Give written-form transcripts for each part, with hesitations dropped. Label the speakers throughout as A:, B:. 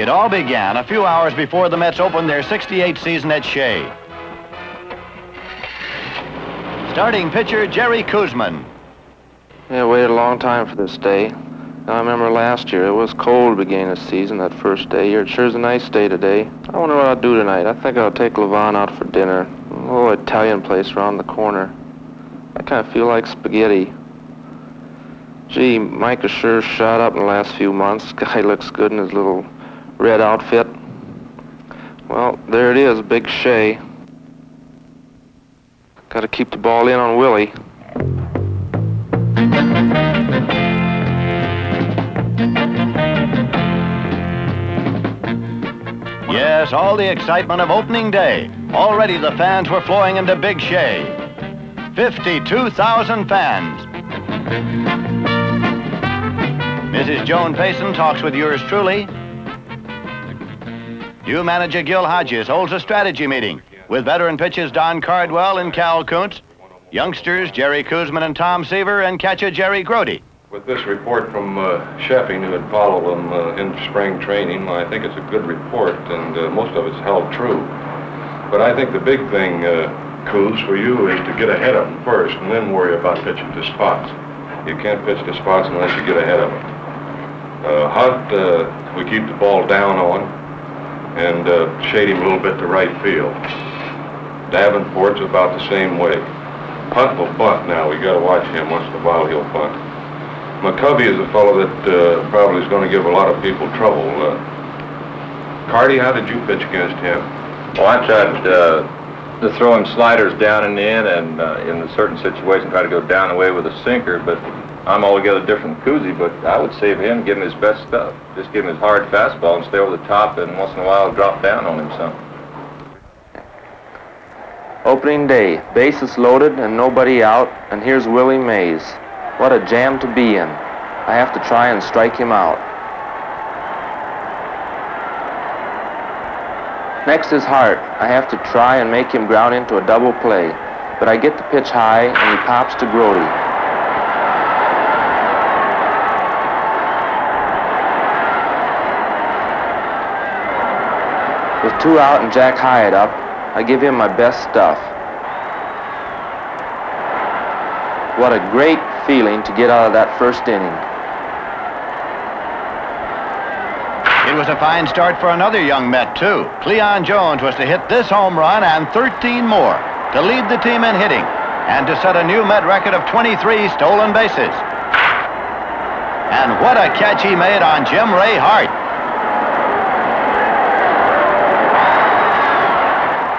A: It all began a few hours before the Mets opened their '68 season at Shea. Starting pitcher Jerry Koosman.
B: Yeah, I waited a long time for this day. I remember last year, it was cold beginning of the season, that first day here. It sure is a nice day today. I wonder what I'll do tonight. I think I'll take Levon out for dinner. A little Italian place around the corner. I kind of feel like spaghetti. Gee, Mike has sure shot up in the last few months. Guy looks good in his little red outfit. Well, there it is, big Shea. Got to keep the ball in on Willie.
A: Yes, all the excitement of opening day. Already the fans were flowing into Big Shea. 52,000 fans. Mrs. Joan Payson talks with yours truly. New manager Gil Hodges holds a strategy meeting with veteran pitchers Don Cardwell and Cal Koonce, youngsters Jerry Koosman and Tom Seaver, and catcher Jerry Grote.
C: With this report from Shea, who had followed him in spring training, I think it's a good report, and most of it's held true. But I think the big thing, Koos, for you is to get ahead of them first and then worry about pitching to spots. You can't pitch to spots unless you get ahead of them. Hunt, we keep the ball down on and shade him a little bit to right field. Davenport's about the same way. Hunt will bunt now. We got to watch him. Once in a while he'll bunt. McCovey is a fellow that probably is going to give a lot of people trouble. Carty, how did you pitch against him?
D: Well, I tried to throw him sliders down and in, and in a certain situation try to go down and away with a sinker, but I'm altogether different than Koosy, but I would save him, give him his best stuff. Just give him his hard fastball and stay over the top, and once in a while drop down on him some.
B: Opening day, bases loaded and nobody out, and here's Willie Mays. What a jam to be in. I have to try and strike him out. Next is Hart. I have to try and make him ground into a double play, but I get the pitch high and he pops to Grote. With 2 out and Jack Hyatt up, I give him my best stuff. What a great feeling to get out of that first inning.
A: It was a fine start for another young Met, too. Cleon Jones was to hit this home run and 13 more to lead the team in hitting and to set a new Met record of 23 stolen bases. And what a catch he made on Jim Ray Hart.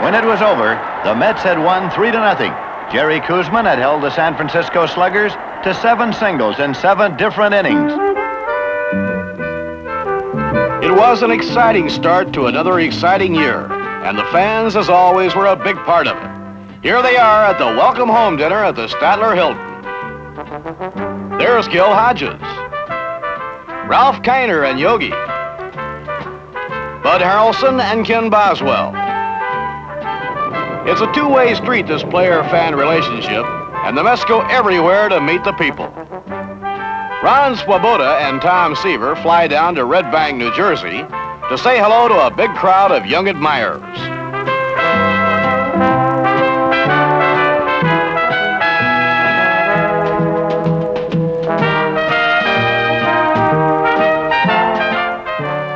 A: When it was over, the Mets had won 3-0. Jerry Koosman had held the San Francisco Sluggers to 7 singles in 7 different innings.
E: It was an exciting start to another exciting year, and the fans, as always, were a big part of it. Here they are at the welcome home dinner at the Statler Hilton. There's Gil Hodges, Ralph Kiner and Yogi, Bud Harrelson and Ken Boswell. It's a two-way street, this player-fan relationship, and the Mets go everywhere to meet the people. Ron Swoboda and Tom Seaver fly down to Red Bank, New Jersey, to say hello to a big crowd of young admirers.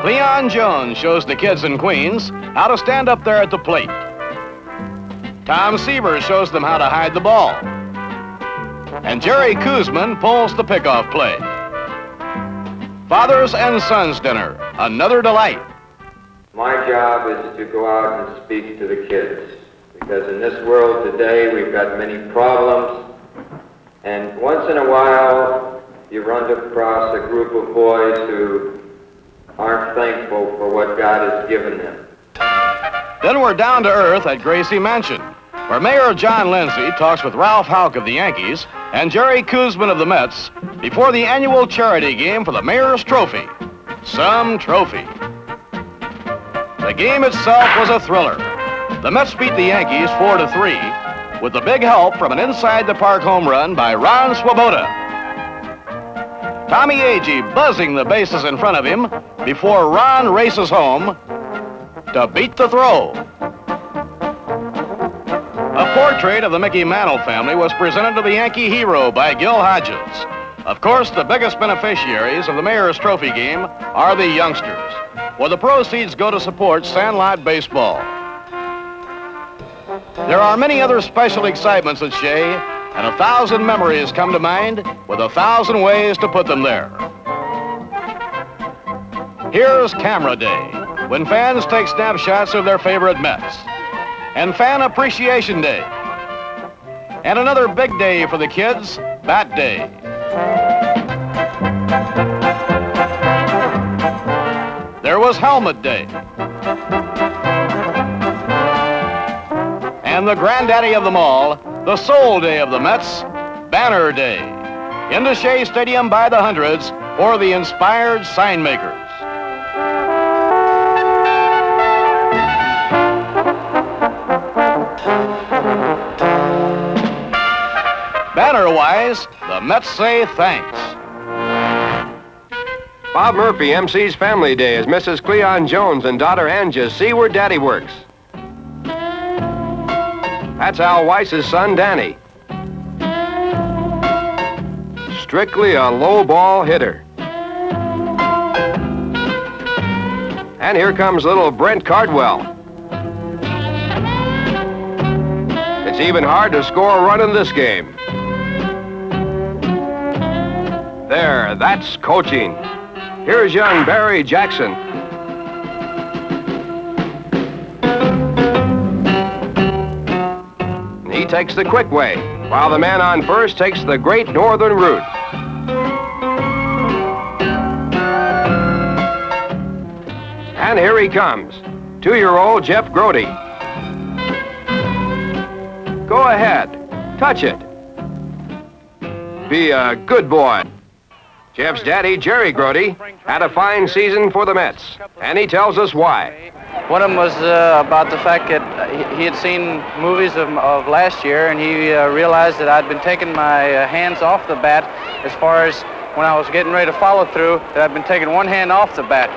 E: Cleon Jones shows the kids and queens how to stand up there at the plate. Tom Seaver shows them how to hide the ball. And Jerry Koosman pulls the pickoff play. Fathers and Sons dinner, another delight.
F: My job is to go out and speak to the kids, because in this world today we've got many problems, and once in a while you run across a group of boys who aren't thankful for what God has given them.
E: Then we're down to earth at Gracie Mansion, where Mayor John Lindsay talks with Ralph Houck of the Yankees and Jerry Koosman of the Mets before the annual charity game for the Mayor's Trophy. Some trophy. The game itself was a thriller. The Mets beat the Yankees 4-3 with the big help from an inside-the-park home run by Ron Swoboda. Tommy Agee buzzing the bases in front of him before Ron races home to beat the throw. A portrait of the Mickey Mantle family was presented to the Yankee hero by Gil Hodges. Of course, the biggest beneficiaries of the Mayor's Trophy game are the youngsters, where the proceeds go to support Sandlot Baseball. There are many other special excitements at Shea, and 1,000 memories come to mind with 1,000 ways to put them there. Here's Camera Day, when fans take snapshots of their favorite Mets, and Fan Appreciation Day, and another big day for the kids, Bat Day. There was Helmet Day, and the granddaddy of them all, the Soul Day of the Mets, Banner Day. Into Shea Stadium by the hundreds for the inspired sign makers. Banner-wise, the Mets say thanks.
G: Bob Murphy MC's Family Day as Mrs. Cleon Jones and daughter Angia see where Daddy works. That's Al Weiss's son, Danny. Strictly a low ball hitter. And here comes little Brent Cardwell. It's even hard to score a run in this game. There, that's coaching. Here's young Barry Jackson. He takes the quick way, while the man on first takes the Great Northern route. And here he comes, 2-year-old Jeff Grote. Go ahead, touch it. Be a good boy. Jeff's daddy, Jerry Grote, had a fine season for the Mets, and he tells us why.
B: One of them was about the fact that he had seen movies of last year, and he realized that I'd been taking my hands off the bat as far as when I was getting ready to follow through, that I'd been taking one hand off the bat.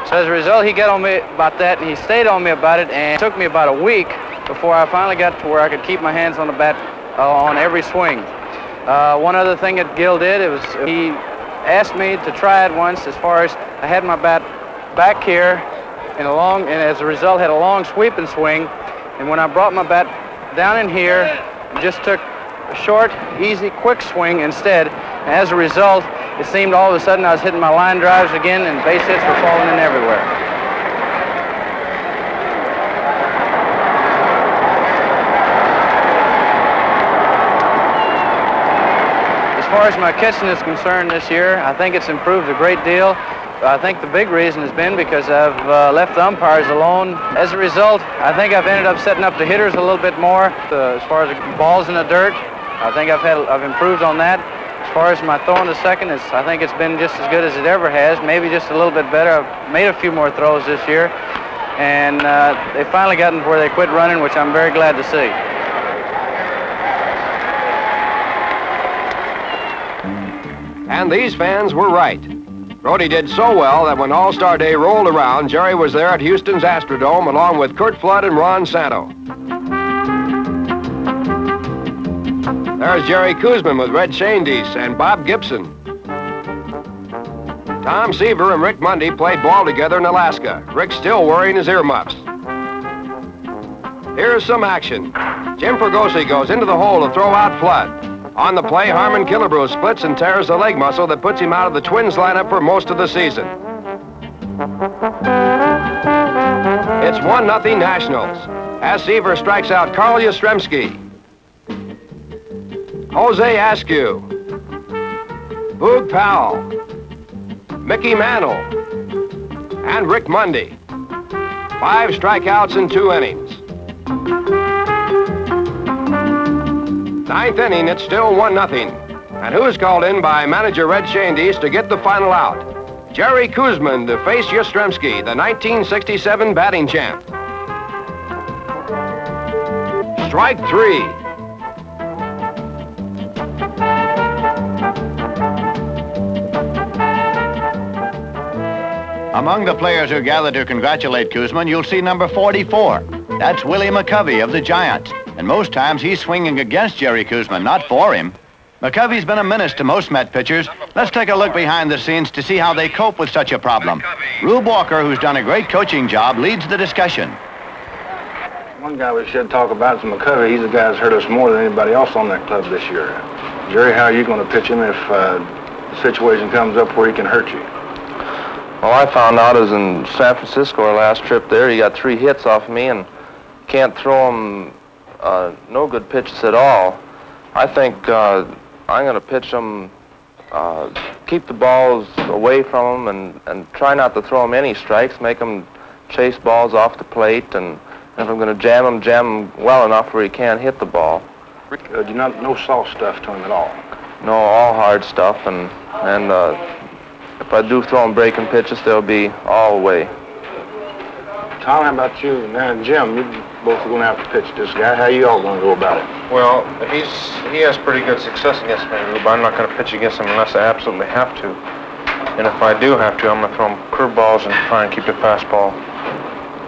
B: So as a result, he got on me about that, and he stayed on me about it, and it took me about a week before I finally got to where I could keep my hands on the bat on every swing. One other thing that Gil did, he asked me to try it once as far as I had my bat back here and as a result had a long sweeping swing, and when I brought my bat down in here, just took a short, easy, quick swing instead, and as a result, it seemed all of a sudden I was hitting my line drives again and base hits were falling in everywhere. As far as my catching is concerned this year, I think it's improved a great deal. I think the big reason has been because I've left the umpires alone. As a result, I think I've ended up setting up the hitters a little bit more. As far as the balls in the dirt, I think I've improved on that. As far as my throwing to second, I think it's been just as good as it ever has, maybe just a little bit better. I've made a few more throws this year, and they've finally gotten where they quit running, which I'm very glad to see.
G: And these fans were right. Grote did so well that when All-Star Day rolled around, Jerry was there at Houston's Astrodome along with Kurt Flood and Ron Santo. There's Jerry Koosman with Red Shandies and Bob Gibson. Tom Seaver and Rick Mundy played ball together in Alaska. Rick's still wearing his earmuffs. Here's some action. Jim Fregosi goes into the hole to throw out Flood. On the play, Harmon Killebrew splits and tears the leg muscle that puts him out of the Twins lineup for most of the season. It's 1-0 Nationals as Seaver strikes out Carl Yastrzemski, Jose Askew, Boog Powell, Mickey Mantle, and Rick Mundy. 5 strikeouts in 2 innings. 9th inning, it's still 1-0. And who's called in by manager Red Shandies to get the final out? Jerry Koosman to face Yastrzemski, the 1967 batting champ. Strike 3.
A: Among the players who gathered to congratulate Koosman, you'll see number 44. That's Willie McCovey of the Giants. And most times he's swinging against Jerry Koosman, not for him. McCovey's been a menace to most Met pitchers. Let's take a look behind the scenes to see how they cope with such a problem. Rube Walker, who's done a great coaching job, leads the discussion.
H: One guy we should talk about is McCovey. He's the guy that's hurt us more than anybody else on that club this year. Jerry, how are you going to pitch him if the situation comes up where he can hurt you?
B: Well, I found out is in San Francisco, our last trip there, he got 3 hits off me and can't throw him no good pitches at all. I think I'm going to pitch him, keep the balls away from him and try not to throw him any strikes, make him chase balls off the plate, and if I'm going to jam him well enough where he can't hit the ball.
H: No soft stuff to him at all?
B: No, all hard stuff, and if I do throw him breaking pitches, they'll be all away.
H: Tom, how about you? Now, Jim, you both are going to have to pitch this guy. How are you all going to go about it?
I: Well, he has pretty good success against me, Rube. I'm not going to pitch against him unless I absolutely have to. And if I do have to, I'm going to throw him curveballs and try and keep the fastball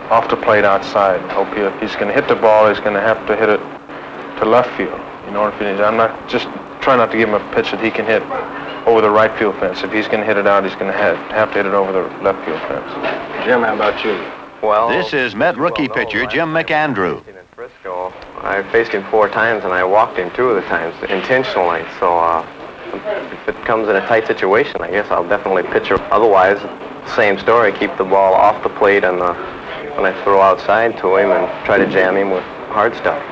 I: off the plate outside. If he's going to hit the ball, he's going to have to hit it to left field. You know, I'm not just trying not to give him a pitch that he can hit over the right field fence. If he's going to hit it out, he's going to have to hit it over the left field fence.
H: Jim, how about you?
J: Well,
A: this is Met rookie pitcher Jim McAndrew.
J: In Frisco, I faced him 4 times and I walked him 2 of the times intentionally. So if it comes in a tight situation, I guess I'll definitely pitch her. Otherwise, same story. Keep the ball off the plate and when I throw outside to him and try to jam him with hard stuff.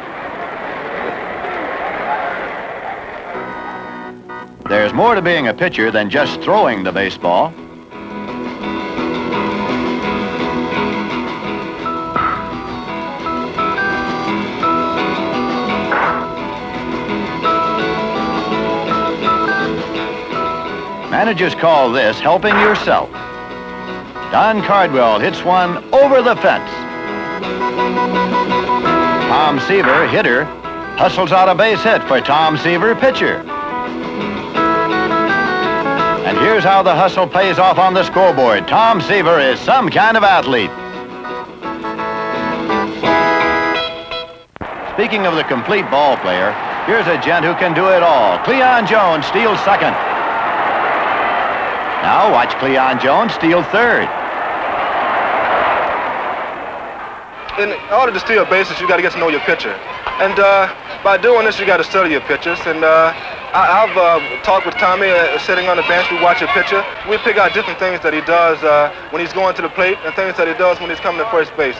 A: There's more to being a pitcher than just throwing the baseball. Managers call this helping yourself. Don Cardwell hits one over the fence. Tom Seaver, hitter, hustles out a base hit for Tom Seaver, pitcher. And here's how the hustle pays off on the scoreboard. Tom Seaver is some kind of athlete. Speaking of the complete ball player, here's a gent who can do it all. Cleon Jones steals second. Now watch Cleon Jones steal third.
K: In order to steal bases, you got to get to know your pitcher. And by doing this, you got to study your pitchers. And I've talked with Tommy sitting on the bench. We watch a pitcher. We pick out different things that he does when he's going to the plate and things that he does when he's coming to first base.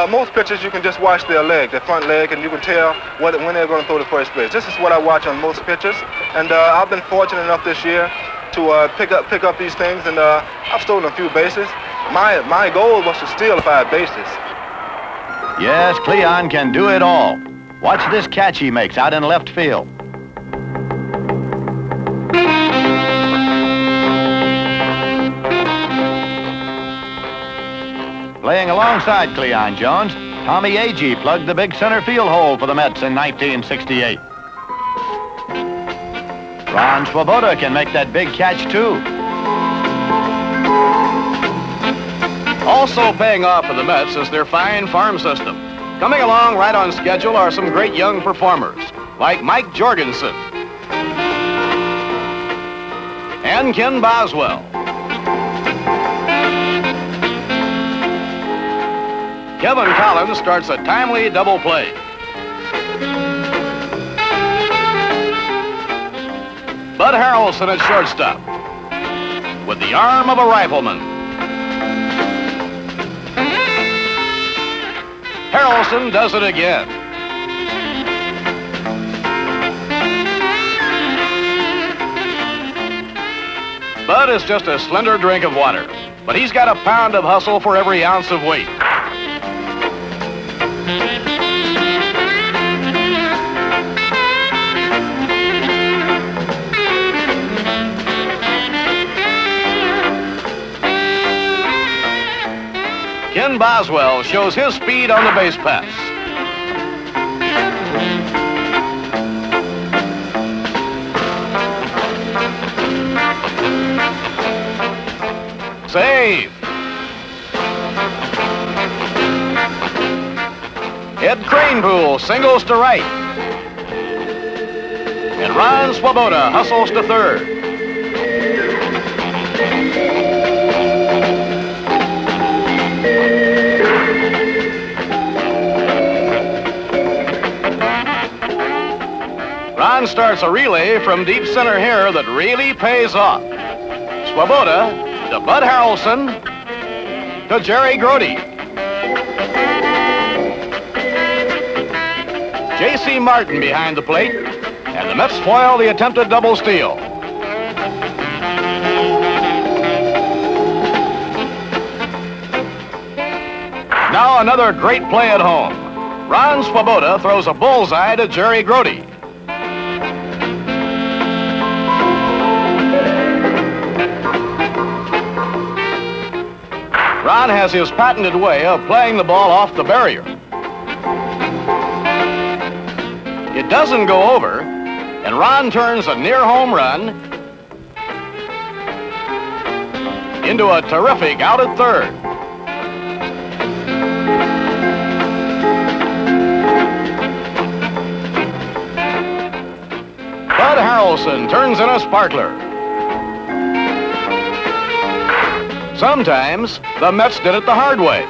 K: Most pitchers, you can just watch their leg, their front leg, and you can tell when they're going to throw to first base. This is what I watch on most pitchers. And I've been fortunate enough this year to pick up these things, and I've stolen a few bases. My goal was to steal 5 bases.
A: Yes, Cleon can do it all. Watch this catch he makes out in left field. Playing alongside Cleon Jones, Tommy Agee plugged the big center field hole for the Mets in 1968. Ron Swoboda can make that big catch, too.
E: Also paying off for the Mets is their fine farm system. Coming along right on schedule are some great young performers, like Mike Jorgenson and Ken Boswell. Kevin Collins starts a timely double play. Bud Harrelson at shortstop with the arm of a rifleman. Harrelson does it again. Bud is just a slender drink of water, but he's got a pound of hustle for every ounce of weight. Ken Boswell shows his speed on the base pass. Save. Ed Kranepool singles to right. And Ron Swoboda hustles to third. Ron starts a relay from deep center here that really pays off. Swoboda to Bud Harrelson to Jerry Grote. J.C. Martin behind the plate, and the Mets foil the attempted double steal. Now another great play at home. Ron Swoboda throws a bullseye to Jerry Grote. Ron has his patented way of playing the ball off the barrier. It doesn't go over, and Ron turns a near home run into a terrific out at third. Bud Harrelson turns in a sparkler. Sometimes the Mets did it the hard way.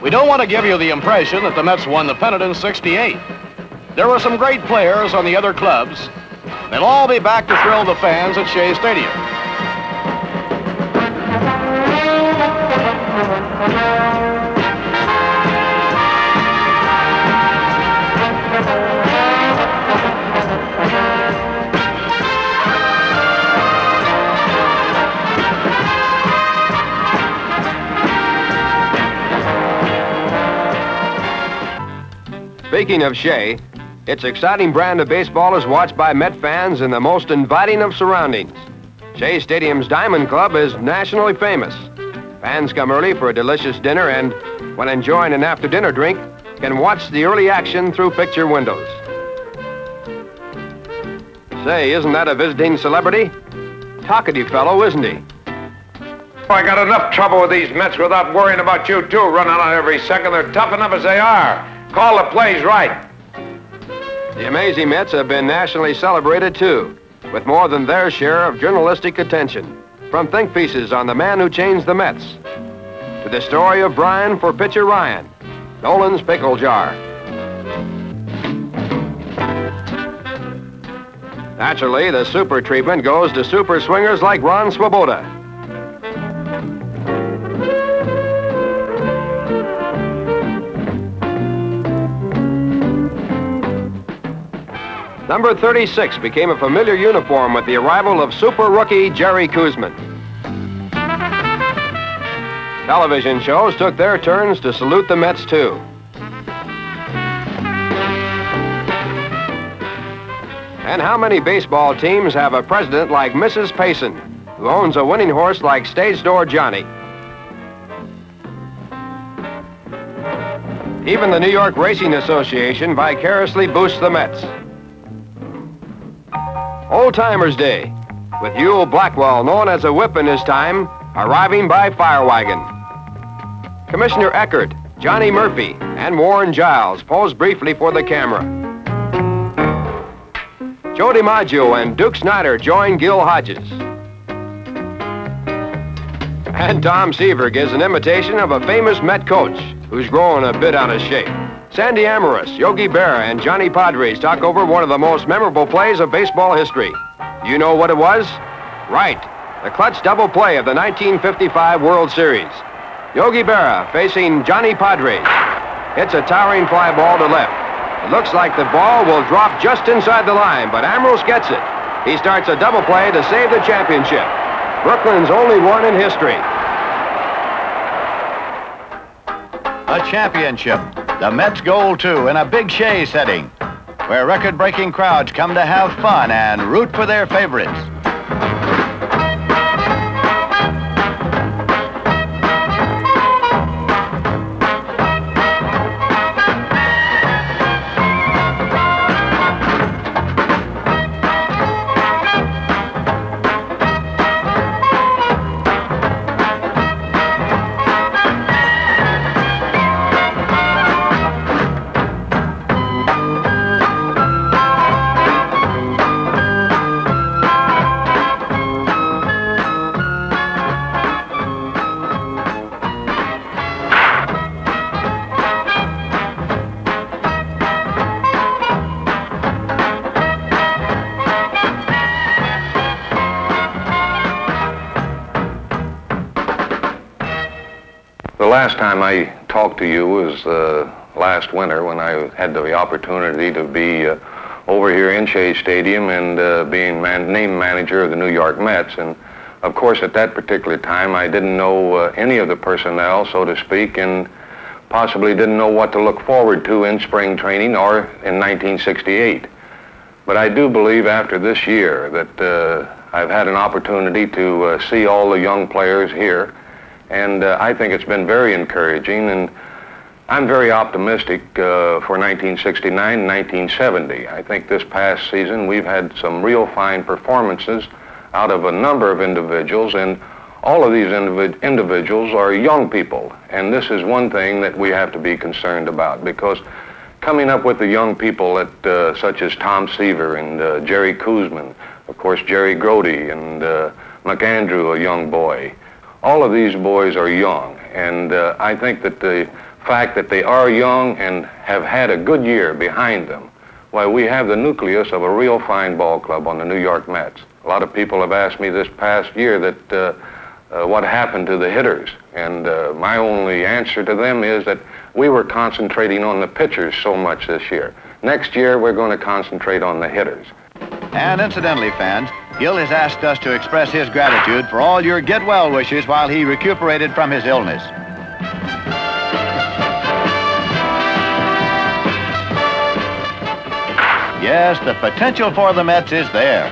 E: We don't want to give you the impression that the Mets won the pennant in '68. There were some great players on the other clubs. They'll all be back to thrill the fans at Shea Stadium.
G: Speaking of Shea, its exciting brand of baseball is watched by Met fans in the most inviting of surroundings. Shea Stadium's Diamond Club is nationally famous. Fans come early for a delicious dinner and, when enjoying an after-dinner drink, can watch the early action through picture windows. Say, isn't that a visiting celebrity? Talkative fellow, isn't he?
L: I got enough trouble with these Mets without worrying about you two running out every second. They're tough enough as they are. Call the plays right.
G: The amazing Mets have been nationally celebrated, too, with more than their share of journalistic attention. From think pieces on the man who changed the Mets, to the story of Brian for pitcher Ryan, Nolan's pickle jar. Naturally, the super treatment goes to super swingers like Ron Swoboda. Number 36 became a familiar uniform with the arrival of super rookie Jerry Koosman. Television shows took their turns to salute the Mets, too. And how many baseball teams have a president like Mrs. Payson, who owns a winning horse like Stage Door Johnny? Even the New York Racing Association vicariously boosts the Mets. Old Timers Day, with Ewell Blackwell, known as a whip in his time, arriving by fire wagon. Commissioner Eckert, Johnny Murphy, and Warren Giles pose briefly for the camera. Joe DiMaggio and Duke Snider join Gil Hodges. And Tom Seaver gives an imitation of a famous Met coach who's growing a bit out of shape. Sandy Amorous, Yogi Berra, and Johnny Padres talk over one of the most memorable plays of baseball history. You know what it was? Right, the clutch double play of the 1955 World Series. Yogi Berra, facing Johnny Padres, hits a towering fly ball to left. It looks like the ball will drop just inside the line, but Amorous gets it. He starts a double play to save the championship. Brooklyn's only one in history.
A: A championship. The Mets gold, too, in a big Shea setting, where record-breaking crowds come to have fun and root for their favorites.
C: last time I talked to you was last winter when I had the opportunity to be over here in Shea Stadium and being named manager of the New York Mets. And of course, at that particular time, I didn't know any of the personnel, so to speak, and possibly didn't know what to look forward to in spring training or in 1968. But I do believe after this year that I've had an opportunity to see all the young players here, and I think it's been very encouraging, and I'm very optimistic for 1969 and 1970. I think this past season we've had some real fine performances out of a number of individuals, and all of these individuals are young people, and this is one thing that we have to be concerned about, because coming up with the young people that, such as Tom Seaver and Jerry Koosman, of course Jerry Grote and McAndrew, a young boy, all of these boys are young, and I think that the fact that they are young and have had a good year behind them, why, we have the nucleus of a real fine ball club on the New York Mets. A lot of people have asked me this past year that what happened to the hitters, and my only answer to them is that we were concentrating on the pitchers so much this year. Next year, we're going to concentrate on the hitters.
A: And incidentally, fans, Gil has asked us to express his gratitude for all your get well wishes while he recuperated from his illness. Yes, the potential for the Mets is there.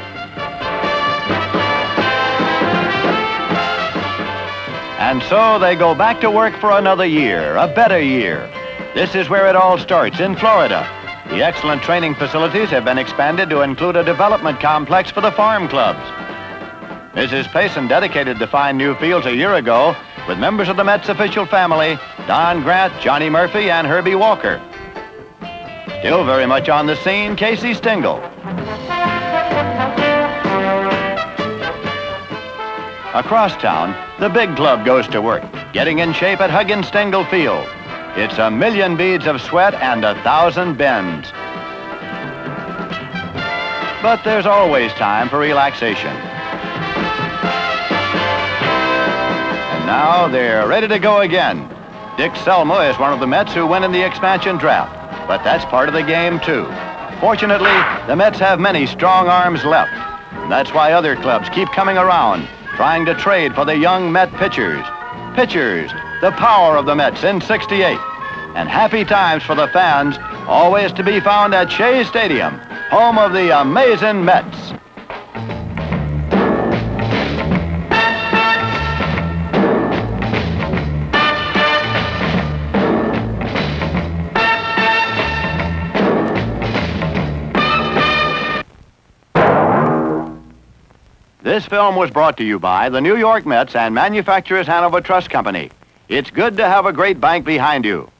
A: And so they go back to work for another year, a better year. This is where it all starts, in Florida. The excellent training facilities have been expanded to include a development complex for the farm clubs. Mrs. Payson dedicated the fine new fields a year ago with members of the Mets official family, Don Grant, Johnny Murphy, and Rube Walker. Still very much on the scene, Casey Stengel. Across town, the big club goes to work, getting in shape at Huggins Stengel Field. It's a million beads of sweat and 1,000 bends. But there's always time for relaxation. And now they're ready to go again. Dick Selma is one of the Mets who went in the expansion draft, but that's part of the game too. Fortunately, the Mets have many strong arms left. And that's why other clubs keep coming around, trying to trade for the young Met pitchers. Pitchers, the power of the Mets in '68. And happy times for the fans, always to be found at Shea Stadium, home of the amazing Mets. This film was brought to you by the New York Mets and Manufacturers Hanover Trust Company. It's good to have a great bank behind you.